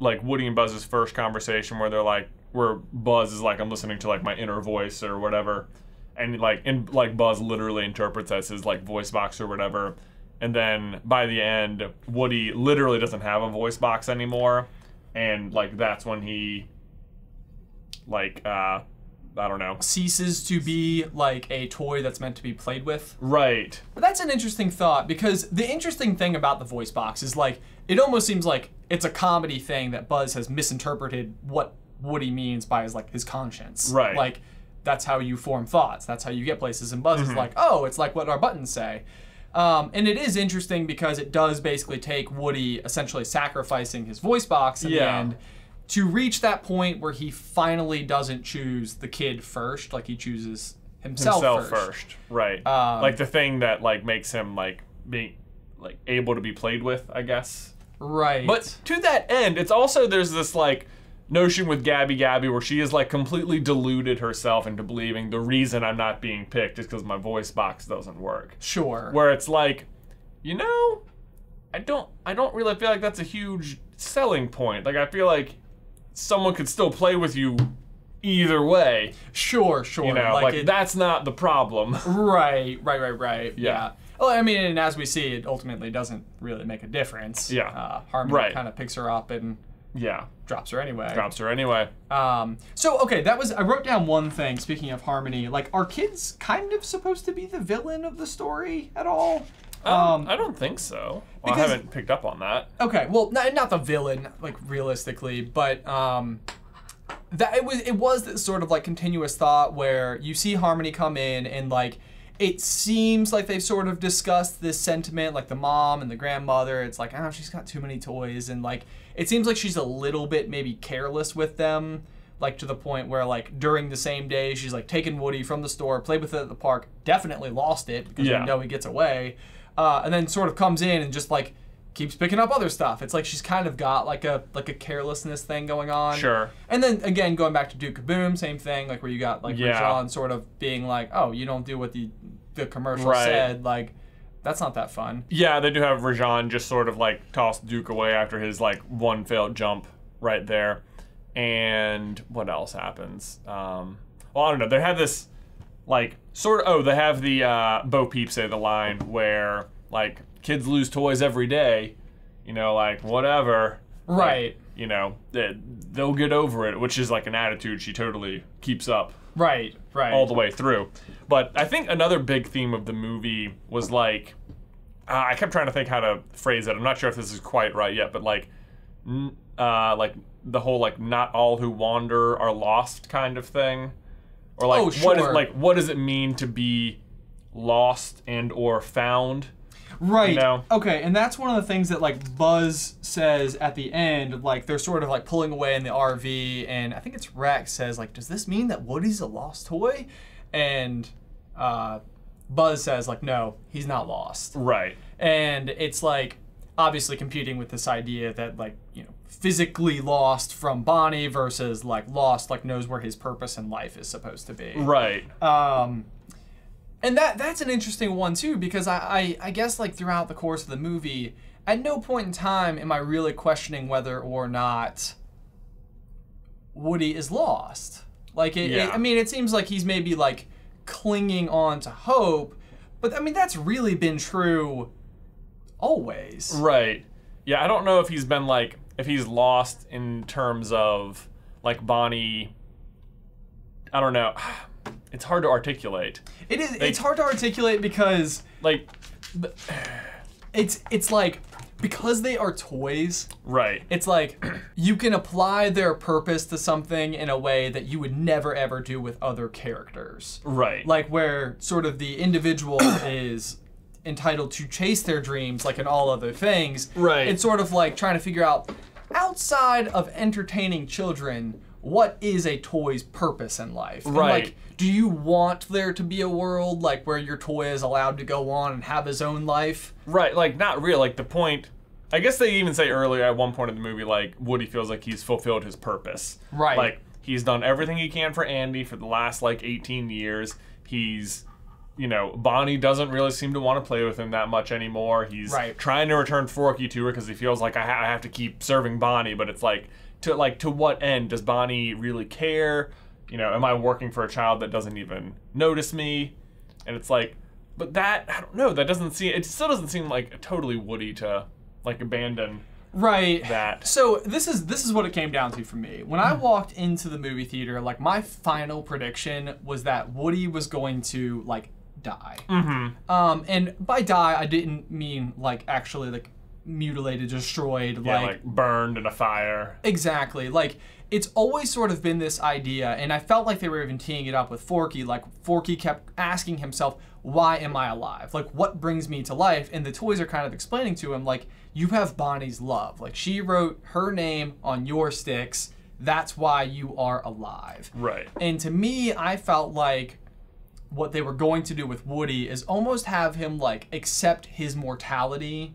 S2: like Woody and Buzz's first conversation where Buzz is like, I'm listening to like my inner voice or whatever, and like Buzz literally interprets as his like voice box or whatever. And then by the end, Woody literally doesn't have a voice box anymore. And, like, that's when he, like, I don't know.
S1: ceases to be, like, a toy that's meant to be played with.
S2: Right.
S1: But that's an interesting thought, because the interesting thing about the voice box is, like, it almost seems like it's a comedy thing that Buzz has misinterpreted what Woody means by his conscience.
S2: Right.
S1: Like, that's how you form thoughts. That's how you get places. And Buzz is like, oh, it's like what our buttons say. And it is interesting because it does basically take Woody essentially sacrificing his voice box in the end to reach that point where he finally doesn't choose the kid first, like he chooses himself first.
S2: Right. Like the thing that like makes him like being like able to be played with, I guess.
S1: Right.
S2: But to that end, it's also there's this like notion with Gabby where she is like completely deluded herself into believing the reason I'm not being picked is because my voice box doesn't work.
S1: Sure.
S2: Where it's like, you know, I don't really feel like that's a huge selling point. Like I feel like someone could still play with you either way.
S1: Sure.
S2: You know, like that's not the problem.
S1: Right. Yeah. Well, I mean, and as we see, it ultimately doesn't really make a difference.
S2: Yeah.
S1: Harmony kind of picks her up and drops her anyway.
S2: So,
S1: okay, I wrote down one thing, speaking of Harmony. Like, are kids kind of supposed to be the villain of the story at all?
S2: I don't think so. Well, I haven't picked up on that.
S1: Okay, well, not the villain, like, realistically, but that it was this sort of, like, continuous thought where you see Harmony come in and, like, it seems like they've sort of discussed this sentiment, like the mom and the grandmother. It's like, oh, she's got too many toys. And, like, it seems like she's a little bit maybe careless with them, like, to the point where, like, during the same day, she's, like, taken Woody from the store, played with it at the park, definitely lost it because we know he gets away, and then sort of comes in and just, like, keeps picking up other stuff. It's like she's kind of got, like a carelessness thing going on.
S2: Sure.
S1: And then, again, going back to Duke Kaboom, same thing, like, where you got, like, Rajan sort of being like, oh, you don't do what the commercial said, like, that's not that fun. Yeah,
S2: they do have Rajan just sort of, like, toss Duke away after his, like, one failed jump right there. And what else happens? Well, I don't know. They have this, like, they have the Bo Peep say the line where, like, kids lose toys every day, you know, like, whatever.
S1: Right.
S2: Like, you know, they'll get over it, which is, like, an attitude she totally keeps up.
S1: Right.
S2: All the way through. But I think another big theme of the movie was, like, I kept trying to think how to phrase it. I'm not sure if this is quite right yet, but, like the whole, like, not all who wander are lost kind of thing. Or, like, what does it mean to be lost and or found?
S1: Right.
S2: You know?
S1: Okay, and that's one of the things that, like, Buzz says at the end. Like, they're sort of, like, pulling away in the RV, and I think it's Rex says, like, does this mean that Woody's a lost toy? And Buzz says, like, no, he's not lost.
S2: Right.
S1: And it's, like, obviously competing with this idea that, like, you know, physically lost from Bonnie versus, like, lost, like, knows where his purpose in life is supposed to be.
S2: Right.
S1: And that's an interesting one, too, because I guess, like, throughout the course of the movie, at no point in time am I really questioning whether or not Woody is lost. Like, I mean, it seems like he's maybe, like, clinging on to hope, but, I mean, that's really been true always.
S2: Right. Yeah, I don't know if he's been, like, if he's lost in terms of, like, Bonnie, I don't know. It's hard to articulate.
S1: It is. It's hard to articulate because,
S2: like,
S1: it's like because they are toys,
S2: Right.
S1: it's like you can apply their purpose to something in a way that you would never ever do with other characters.
S2: Right.
S1: Like where sort of the individual is entitled to chase their dreams like in all other things.
S2: Right.
S1: It's sort of like trying to figure out, outside of entertaining children, what is a toy's purpose in life? And,
S2: Right.
S1: like, do you want there to be a world like where your toy is allowed to go on and have his own life?
S2: Right, like, not real. Like, the point... I guess they even say earlier at one point in the movie, like, Woody feels like he's fulfilled his purpose.
S1: Right.
S2: Like, he's done everything he can for Andy for the last, like, 18 years. He's... You know, Bonnie doesn't really seem to want to play with him that much anymore. He's trying to return Forky to her because he feels like I have to keep serving Bonnie, but it's like to what end? Does Bonnie really care? You know, am I working for a child that doesn't even notice me? And it's like, but that, I don't know, that doesn't seem, it still doesn't seem like totally Woody to like abandon that.
S1: So this is what it came down to for me. When I walked into the movie theater, like my final prediction was that Woody was going to like die. And by die, I didn't mean like actually like mutilated, destroyed,
S2: like burned in a fire.
S1: Exactly. Like it's always sort of been this idea, and I felt like they were even teeing it up with Forky. Like Forky kept asking himself, why am I alive? Like what brings me to life? And the toys are kind of explaining to him, like, you have Bonnie's love. Like she wrote her name on your sticks. That's why you are alive.
S2: Right.
S1: And to me, I felt like what they were going to do with Woody is almost have him like accept his mortality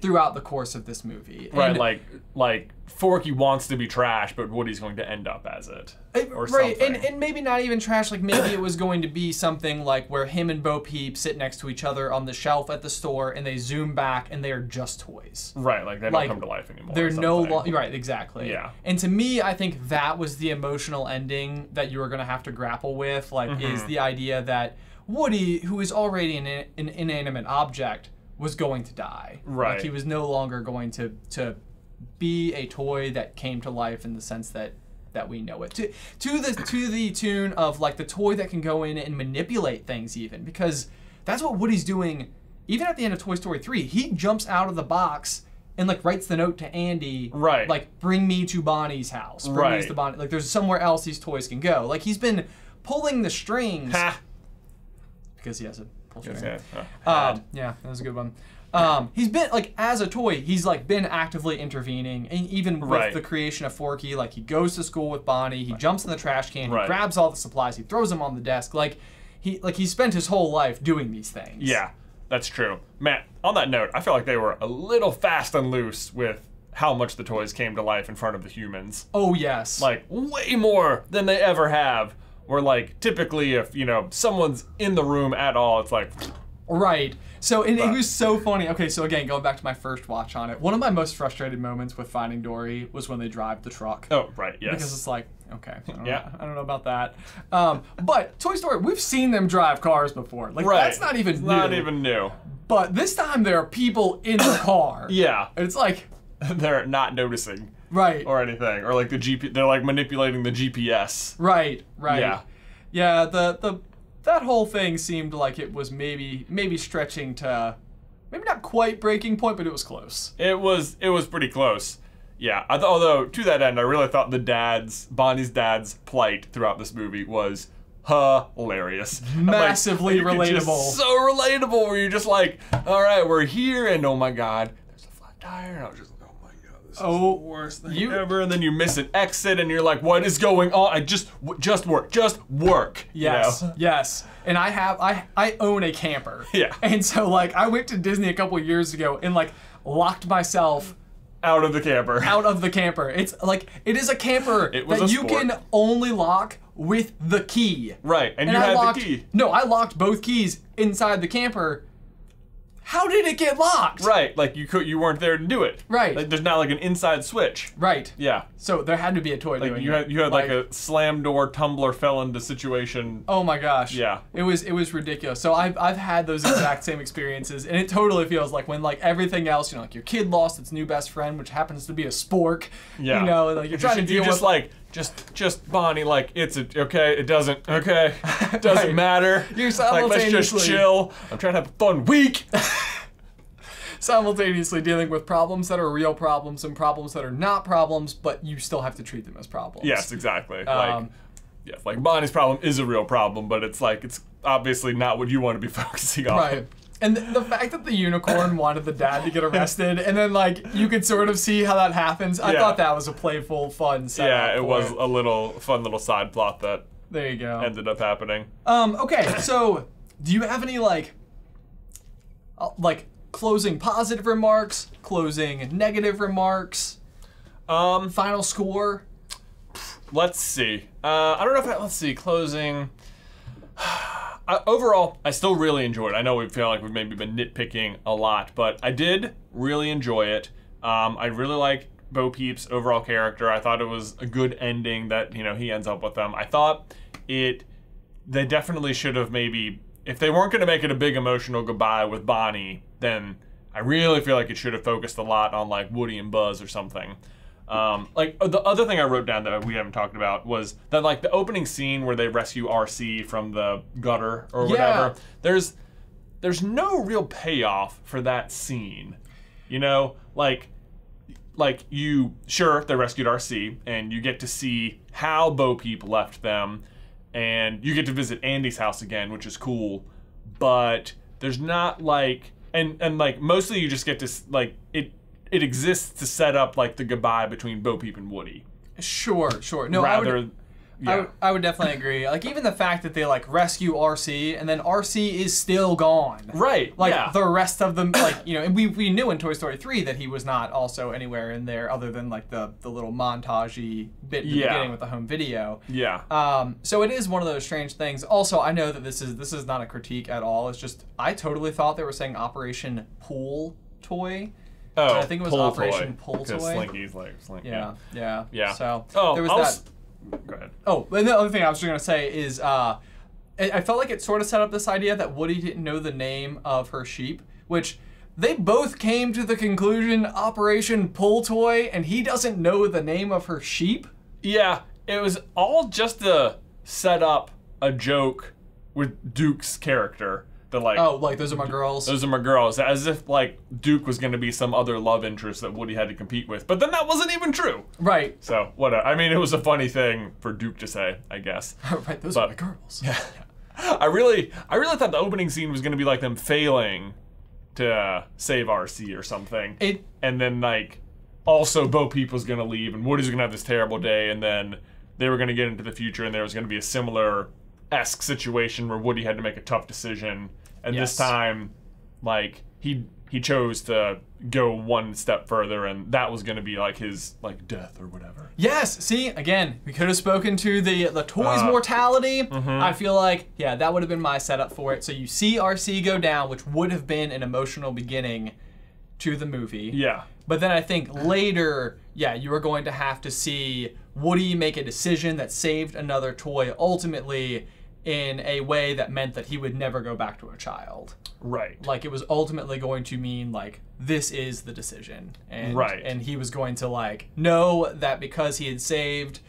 S1: throughout the course of this movie.
S2: Right, and like Forky wants to be trash, but Woody's going to end up as it. Or something.
S1: And maybe not even trash, like maybe it was going to be something like where him and Bo Peep sit next to each other on the shelf at the store and they zoom back and they are just toys.
S2: Right, like they don't come to life anymore.
S1: They're no longer, right, exactly.
S2: Yeah.
S1: And to me, I think that was the emotional ending that you were going to have to grapple with, like is the idea that Woody, who is already an inanimate object, was going to die.
S2: Right.
S1: Like he was no longer going to be a toy that came to life in the sense that we know it. To the tune of like the toy that can go in and manipulate things even, because that's what Woody's doing even at the end of Toy Story 3. He jumps out of the box and like writes the note to Andy, like bring me to Bonnie's house. Bring me to Bonnie. Like there's somewhere else these toys can go. Like he's been pulling the strings because he has a pull string. Yeah, that was a good one. He's been like, as a toy, he's like been actively intervening, and even with the creation of Forky, like he goes to school with Bonnie, he jumps in the trash can, he grabs all the supplies, he throws them on the desk, like he spent his whole life doing these things.
S2: Yeah, that's true. Matt, on that note, I feel like they were a little fast and loose with how much the toys came to life in front of the humans.
S1: Oh yes.
S2: Like way more than they ever have. Where like typically if, you know, someone's in the room at all, it's like
S1: right. So it was so funny. Okay, so again, going back to my first watch on it, one of my most frustrated moments with Finding Dory was when they drive the truck.
S2: Oh, right, yes.
S1: Because it's like, okay, I don't know about that. But Toy Story, we've seen them drive cars before. Like that's not even new.
S2: Not even new.
S1: But this time there are people in the car.
S2: Yeah.
S1: And it's like
S2: they're not noticing.
S1: Right.
S2: Or anything. Or like they're like manipulating the GPS.
S1: Right.
S2: Yeah.
S1: Yeah, that whole thing seemed like it was maybe stretching to maybe not quite breaking point, but it was close.
S2: It was pretty close. Yeah. Although to that end, I really thought Bonnie's dad's plight throughout this movie was hilarious.
S1: Massively relatable.
S2: Just so relatable where you're just like, all right, we're here and oh my god, there's a flat tire. And I was just like, oh my god, this is the worst thing ever. And then you miss an exit and you're like, what is going on? Just work.
S1: Yes.
S2: You know?
S1: Yes. And I own a camper.
S2: Yeah.
S1: And so like I went to Disney a couple years ago and like locked myself
S2: out of the camper. It's like, it is a camper that you can only lock with the key. Right, and you had the key. No, I locked both keys inside the camper. How did it get locked? Right, like you weren't there to do it. Right. Like there's not like an inside switch. Right. Yeah. So there had to be a toy doing it. You had like a slam door tumbler fell into situation. Oh my gosh. Yeah. It was ridiculous. So I've had those exact same experiences, and it totally feels like when like everything else, you know, like your kid lost its new best friend, which happens to be a spork. Yeah. You know, like you're trying to deal with like just Bonnie, like it's okay. It doesn't matter. You're simultaneously. Like let's just chill. I'm trying to have a fun week.
S1: simultaneously dealing with problems that are real problems and problems that are not problems, but you still have to treat them as problems.
S2: Yes, exactly. Like Bonnie's problem is a real problem, but it's obviously not what you want to be focusing on.
S1: Right. And the fact that the unicorn wanted the dad to get arrested, and then you could sort of see how that happens, I thought that was a playful, fun setup.
S2: Yeah, it was a fun little side plot that
S1: there you go.
S2: ended up happening.
S1: Okay, so do you have any closing positive remarks, closing negative remarks, final score?
S2: Let's see. I don't know if let's see, closing. Overall, I still really enjoyed it. I know we feel like we've maybe been nitpicking a lot, but I did really enjoy it. I really liked Bo Peep's overall character. I thought it was a good ending that, he ends up with them. I thought they definitely should have maybe, if they weren't going to make it a big emotional goodbye with Bonnie, then I really feel like it should have focused a lot on Woody and Buzz or something. The other thing I wrote down that we haven't talked about was that the opening scene where they rescue RC from the gutter or whatever. There's no real payoff for that scene, they rescued RC and you get to see how Bo Peep left them, and you get to visit Andy's house again, which is cool, but there's not and mostly you just get to it exists to set up the goodbye between Bo Peep and Woody. Sure. No,
S1: I would definitely agree. Even the fact that they rescue RC and then RC is still gone.
S2: Right.
S1: The rest of them, and we knew in Toy Story 3 that he was not also anywhere in there other than the little montagey bit at the beginning with the home video.
S2: Yeah.
S1: So it is one of those strange things. Also, I know that this is not a critique at all. It's just I totally thought they were saying Operation Pool Toy.
S2: Oh,
S1: I think it was Operation Pull Toy.
S2: Slinky's Slinky. Yeah.
S1: So there was that.
S2: Go ahead.
S1: Oh, and the other thing I was going to say is I felt like it sort of set up this idea that Woody didn't know the name of her sheep, which they both came to the conclusion Operation Pull Toy, and he doesn't know the name of her sheep.
S2: Yeah, it was all just to set up a joke with Duke's character.
S1: Those are my girls.
S2: Those are my girls. As if Duke was going to be some other love interest that Woody had to compete with. But then that wasn't even true.
S1: Right.
S2: So, whatever. I mean, it was a funny thing for Duke to say, I guess.
S1: Right, those are my girls.
S2: Yeah. I really thought the opening scene was going to be them failing to save RC or something. And then, also Bo Peep was going to leave and Woody's going to have this terrible day, and then they were going to get into the future and there was going to be a similar-esque situation where Woody had to make a tough decision. And this time, he chose to go one step further, and that was going to be his death or whatever.
S1: Yes. See, again, we could have spoken to the toy's mortality.
S2: Mm-hmm.
S1: I feel that would have been my setup for it. So you see RC go down, which would have been an emotional beginning to the movie.
S2: Yeah.
S1: But then I think later, you are going to have to see Woody make a decision that saved another toy ultimately in a way that meant that he would never go back to a child.
S2: Right.
S1: It was ultimately going to mean, this is the decision. And,
S2: right.
S1: And he was going to, know that because he had saved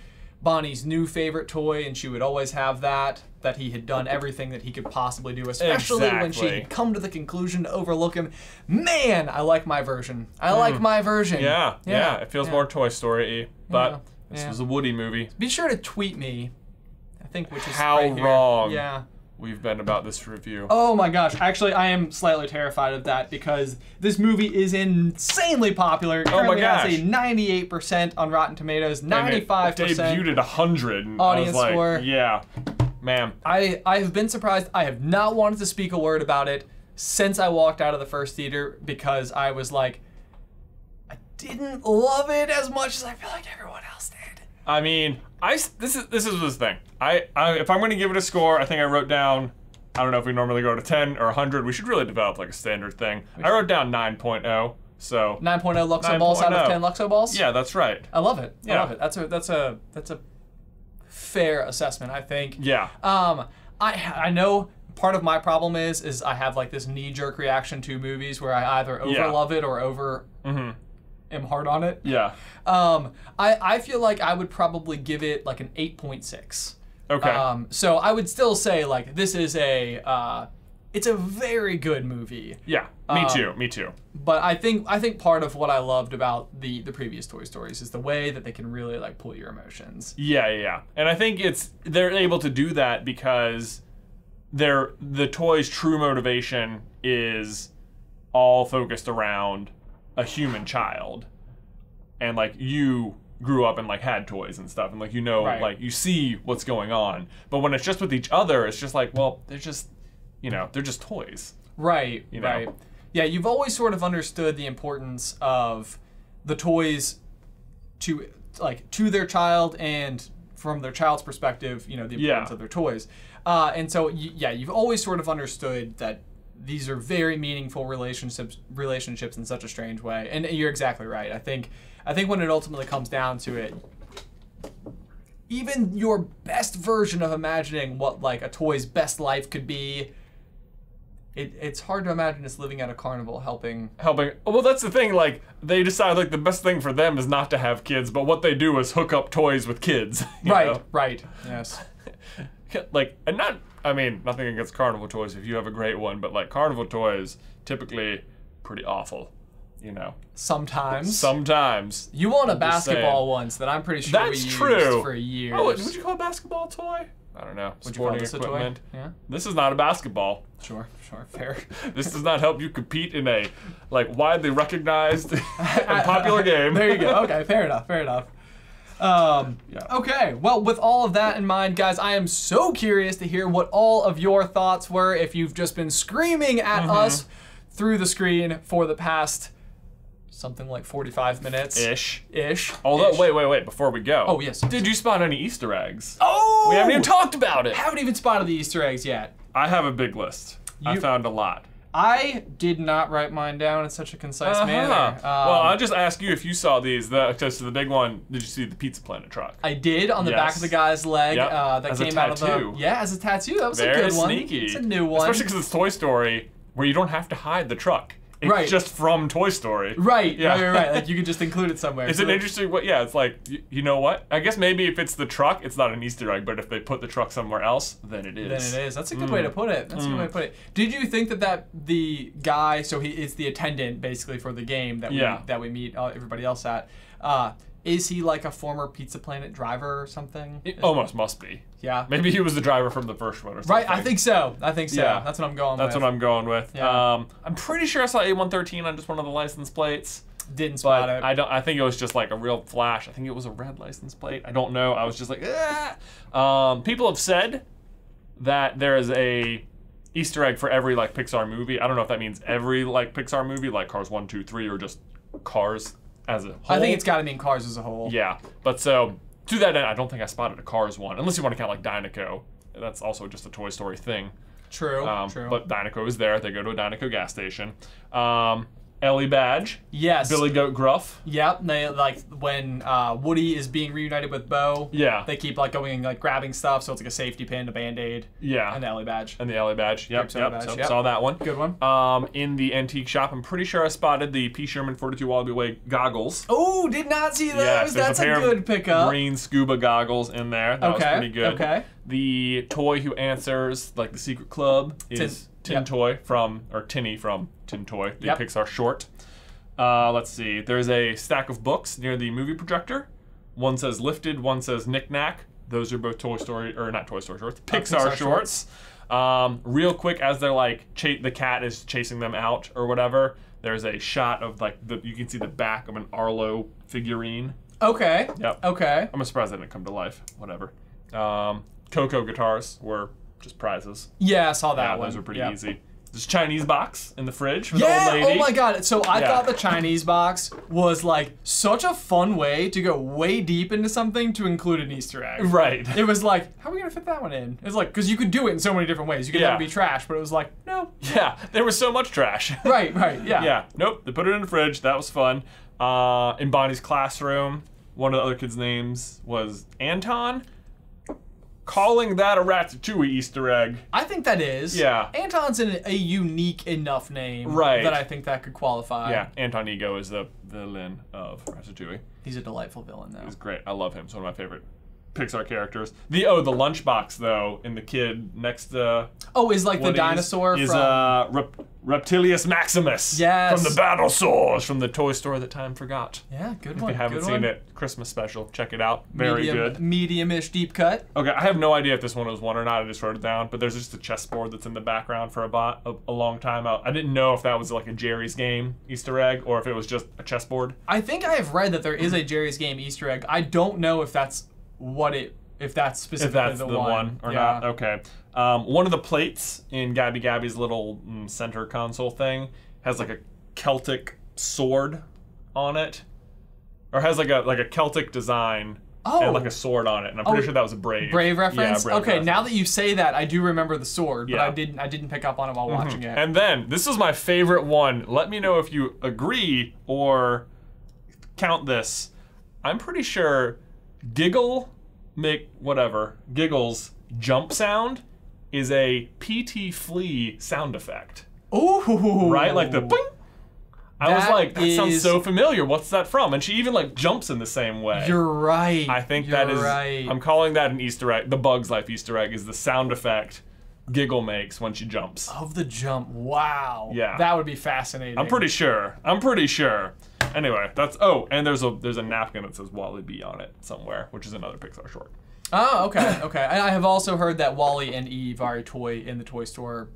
S1: Bonnie's new favorite toy and she would always have that he had done everything that he could possibly do, especially when she had come to the conclusion to overlook him. Man, I like my version. I like my version.
S2: Yeah. It feels more Toy Story-y, but this was a Woody movie.
S1: Be sure to tweet me. I think which is
S2: how
S1: right
S2: wrong we've been about this review.
S1: Oh my gosh, actually I am slightly terrified of that because this movie is insanely popular.
S2: Oh my gosh.
S1: It has a 98% on Rotten Tomatoes, 95%.
S2: It debuted at 100.
S1: Audience score.
S2: Yeah, man.
S1: I have been surprised. I have not wanted to speak a word about it since I walked out of the first theater because I was I didn't love it as much as I feel like everyone else did.
S2: I mean, this is the thing. If I'm going to give it a score, I think I wrote down, I don't know if we normally go to 10 or 100. We should really develop a standard thing. I wrote down 9.0. So
S1: 9.0 Luxo balls out of 10 Luxo balls?
S2: Yeah, that's right.
S1: I love it.
S2: Yeah.
S1: I love it. That's a fair assessment, I think.
S2: Yeah.
S1: I know part of my problem is I have this knee-jerk reaction to movies where I either over-love it or am hard on it.
S2: Yeah.
S1: I feel like I would probably give it an 8.6.
S2: Okay.
S1: So I would still say this is It's a very good movie.
S2: Yeah, me too. Me too.
S1: But I think part of what I loved about the previous Toy Stories is the way that they can really like pull your emotions.
S2: Yeah. And I think they're able to do that because the toy's true motivation is all focused around a human child, and like you grew up and like had toys and stuff, and like
S1: Right.
S2: like you see what's going on. But when it's just with each other, it's just like, well, they're just they're just toys.
S1: Right.
S2: You know?
S1: Right. Yeah, you've always sort of understood the importance of the toys to their child, and from their child's perspective, the importance of their toys. And so you've always sort of understood that these are very meaningful relationships in such a strange way. And you're exactly right. I think when it ultimately comes down to it, even your best version of imagining what like a toy's best life could be, it's hard to imagine it's living at a carnival helping. Well, that's the thing. Like, they decide like the best thing for them is not to have kids, but what they do is hook up toys with kids. Right. Yes.
S2: Like, and nothing against carnival toys if you have a great one, but like carnival toys typically pretty awful.
S1: Sometimes. You want a basketball once that I'm pretty sure we used for years.
S2: Oh, would you call a basketball a toy? I don't know.
S1: Would you call this
S2: equipment.
S1: A toy? Yeah.
S2: This is not a basketball.
S1: Sure, fair.
S2: This does not help you compete in a like widely recognized and popular game.
S1: There you go. Okay, fair enough. Okay, well, with all of that in mind, guys, I am so curious to hear what all of your thoughts were if you've just been screaming at us through the screen for the past something like 45 minutes. Ish.
S2: Although, wait, before we go.
S1: Oh, yes.
S2: Did you spot any Easter eggs?
S1: Oh!
S2: We haven't even talked about it.
S1: Haven't even spotted the Easter eggs yet.
S2: I have a big list. I found a lot.
S1: I did not write mine down in such a concise manner.
S2: Well, I'll just ask you if you saw these. Because the big one, did you see the Pizza Planet truck?
S1: I did, on the back of the guy's leg.
S2: Yep.
S1: That
S2: as
S1: came
S2: a
S1: out of
S2: tattoo.
S1: as a tattoo. That was
S2: Very
S1: a good one.
S2: Sneaky.
S1: It's a new one.
S2: Especially because it's Toy Story, where you don't have to hide the truck. It's just from Toy Story.
S1: Right. Like, you can just include it somewhere.
S2: It's an interesting, it's like, you know what? I guess maybe if it's the truck, it's not an Easter egg, but if they put the truck somewhere else, then it is.
S1: That's a good way to put it. Did you think that the guy, so he is the attendant, basically, for the game that we meet everybody else at, is he like a former Pizza Planet driver or something?
S2: It almost must be.
S1: Yeah.
S2: Maybe he was the driver from the first one or something.
S1: Right, I think so.
S2: Yeah.
S1: That's what I'm going with.
S2: That's what I'm going with.
S1: Yeah.
S2: I'm pretty sure I saw A113 on just one of the license plates.
S1: Didn't spot it.
S2: I think it was just like a real flash. I think it was a red license plate. I don't know. I was just like, ah. People have said that there is a Easter egg for every like Pixar movie. I don't know if that means every like Pixar movie, like Cars 1, 2, 3, or just Cars as a whole.
S1: I think it's got to mean Cars as a whole.
S2: Yeah, but so to that end, I don't think I spotted a Cars one, unless you want to count like Dynaco. That's also just a Toy Story thing.
S1: True.
S2: But Dynaco is there. They go to a Dynaco gas station. Ellie Badge.
S1: Yes.
S2: Billy Goat Gruff.
S1: Yep. They like when Woody is being reunited with Bo.
S2: Yeah.
S1: They keep like going and like grabbing stuff, so it's like a safety pin, a Band-Aid.
S2: Yeah.
S1: And the Ellie Badge.
S2: Yep. Saw that one.
S1: Good one.
S2: In the antique shop, I'm pretty sure I spotted the P. Sherman 42 Wallaby Way goggles.
S1: Oh, did not see those.
S2: Yes,
S1: that's a good pickup.
S2: Green scuba goggles in there. That was pretty good.
S1: Okay.
S2: The toy who answers like the secret club is Tin Toy Tinny from Tin Toy, the Pixar short. Let's see. There's a stack of books near the movie projector. One says Lifted, one says Knick Knack. Those are both not Toy Story shorts, Pixar shorts. Real quick, as they're like the cat is chasing them out or whatever, there's a shot of like you can see the back of an Arlo figurine.
S1: Okay.
S2: Yep.
S1: Okay.
S2: I'm surprised they didn't come to life. Whatever. Coco guitars were just prizes.
S1: Yeah, I saw that one.
S2: Those were pretty easy. There's a Chinese box in the fridge for the old lady.
S1: Oh my god. So I thought the Chinese box was like such a fun way to go way deep into something to include an Easter egg.
S2: Right.
S1: It was like, how are we gonna fit that one in? It's like, because you could do it in so many different ways. You could have it be trash, but it was like, no.
S2: Yeah, there was so much trash.
S1: Right, yeah.
S2: Yeah, nope, they put it in the fridge. That was fun. In Bonnie's classroom, one of the other kids' names was Anton. Calling that a Ratatouille Easter egg.
S1: I think that is.
S2: Yeah.
S1: Anton's a unique enough name that I think that could qualify.
S2: Yeah, Anton Ego is the villain of Ratatouille.
S1: He's a delightful villain, though.
S2: He's great. I love him. He's one of my favorite Pixar characters. The lunchbox though in the kid next to
S1: is like the dinosaur
S2: is
S1: from
S2: Reptilius Maximus.
S1: Yes.
S2: From the Battle from the toy store that time forgot.
S1: Yeah, good
S2: If
S1: one.
S2: you haven't seen it, Christmas special, check it out. Very good.
S1: Medium-ish deep cut.
S2: Okay, I have no idea if this one was one or not. I just wrote it down, but there's just a chessboard that's in the background for a long time. I didn't know if that was like a Jerry's Game Easter egg or if it was just a chessboard.
S1: I think I have read that there is a Jerry's Game Easter egg. I don't know if that's specifically the one
S2: or not. Okay. One of the plates in Gabby Gabby's little center console thing has like a Celtic sword on it, or has like a Celtic design and like a sword on it. And I'm pretty sure that was a Brave.
S1: Brave reference.
S2: Yeah, Brave reference.
S1: Now that you say that, I do remember the sword, but I didn't pick up on it while watching it.
S2: And then this is my favorite one. Let me know if you agree or count this. I'm pretty sure Giggle's jump sound is a PT Flea sound effect.
S1: Ooh.
S2: Right? Like the boing. I was like, that sounds so familiar. What's that from? And she even like jumps in the same way.
S1: You're right.
S2: I think that is, I'm calling that an Easter egg. The Bug's Life Easter egg is the sound effect Giggle makes when she jumps.
S1: Of the jump. Wow.
S2: Yeah.
S1: That would be fascinating.
S2: I'm pretty sure. Anyway, that's, and there's a napkin that says Wally B on it somewhere, which is another Pixar short.
S1: Oh, okay, okay. And I have also heard that Wally and Eve are a toy in the toy store,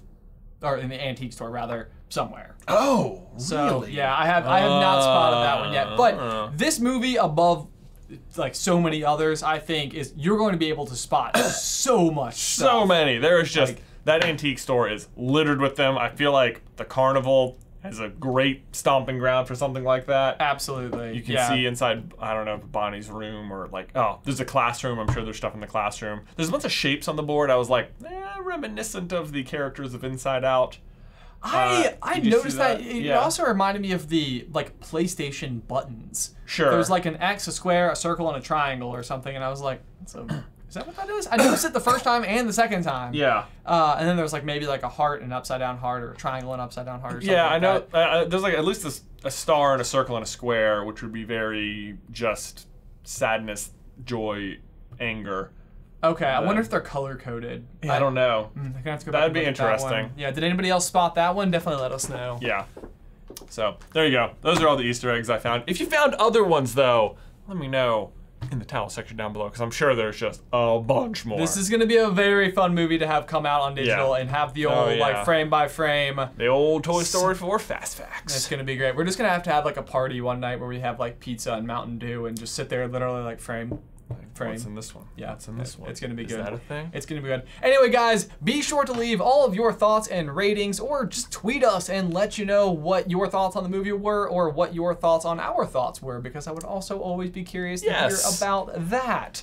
S1: or in the antique store rather, somewhere.
S2: Oh,
S1: so,
S2: really?
S1: yeah, I have not spotted that one yet. But this movie, above like so many others, I think you're going to be able to spot so much stuff.
S2: So many. There is just that antique store is littered with them. I feel like the carnival has a great stomping ground for something like that.
S1: Absolutely.
S2: You can see inside, I don't know, Bonnie's room or like, there's a classroom. I'm sure there's stuff in the classroom. There's a bunch of shapes on the board. I was like, reminiscent of the characters of Inside Out.
S1: I noticed that. It also reminded me of the like PlayStation buttons.
S2: Sure.
S1: There's like an X, a square, a circle, and a triangle or something, and I was like, is that what that is? I noticed it the first time and the second time.
S2: Yeah.
S1: And then there's like maybe like a heart and an upside down heart, or a triangle and upside down heart, or something.
S2: Yeah,
S1: like
S2: I know.
S1: that.
S2: There's like at least a star and a circle and a square, which would be very just sadness, joy, anger.
S1: Okay, I wonder if they're color coded.
S2: Yeah, I don't know. That'd be interesting.
S1: Yeah, did anybody else spot that one? Definitely let us know.
S2: Yeah. So there you go. Those are all the Easter eggs I found. If you found other ones though, let me know in the towel section down below, because I'm sure there's just a bunch more.
S1: This is going to be a very fun movie to have come out on digital and have the old like frame by frame.
S2: The old Toy Story 4 Fast Facts.
S1: It's going to be great. We're just going to have like a party one night where we have like pizza and Mountain Dew and just sit there literally like frame.
S2: What's in this one?
S1: Yeah,
S2: what's in this one?
S1: It's going to be good.
S2: Is that a thing?
S1: It's going to be good. Anyway, guys, be sure to leave all of your thoughts and ratings, or just tweet us and let you know what your thoughts on the movie were, or what your thoughts on our thoughts were, because I would also always be curious to hear about that.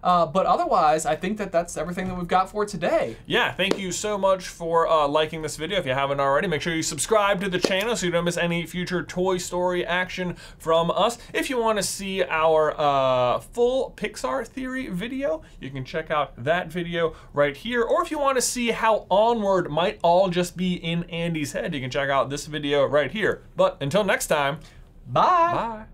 S1: But otherwise, I think that's everything that we've got for today.
S2: Yeah, thank you so much for liking this video. If you haven't already, make sure you subscribe to the channel so you don't miss any future Toy Story action from us. If you want to see our full Pixar theory video, you can check out that video right here. Or if you want to see how Onward might all just be in Andy's head, you can check out this video right here. But until next time,
S1: bye.
S2: Bye.